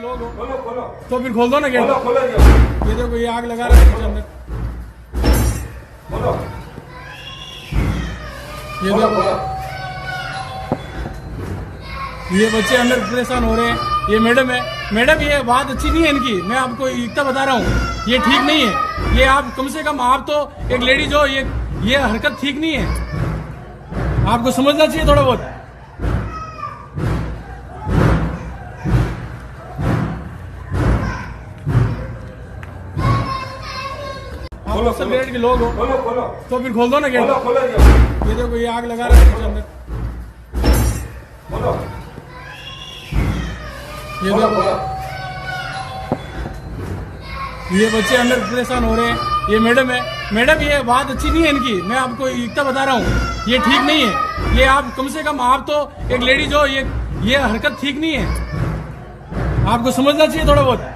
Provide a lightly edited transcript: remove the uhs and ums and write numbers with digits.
लोग हो खोलो खोलो तो फिर खोल दो ना गेट। खोलो खोलो ये देखो ये आग लगा रहा है अंदर। खोलो ये खोलो देखो खोलो ये बच्चे अंदर परेशान हो रहे हैं। ये मैडम है, मैडम ये बात अच्छी नहीं है इनकी, मैं आपको इतना बता रहा हूँ, ये ठीक नहीं है। ये आप कम से कम आप तो एक लेडीज हो, ये हरकत ठीक नहीं है, आपको समझना चाहिए थोड़ा बहुत। खोलो, आप सब ग्रेड के लोग हो खोलो खोलो तो फिर खोल दो ना गेट। खोलो खोलो ये देखो ये आग लगा रहा है अंदर। खोलो ये खोलो देखो खोलो ये बच्चे अंदर परेशान हो रहे हैं। ये मैडम है, मैडम ये बात अच्छी नहीं है इनकी, मैं आपको इतना बता रहा हूँ, ये ठीक नहीं है। ये आप कम से कम आप तो एक लेडीज हो, ये हरकत ठीक नहीं है, आपको समझना चाहिए थोड़ा बहुत।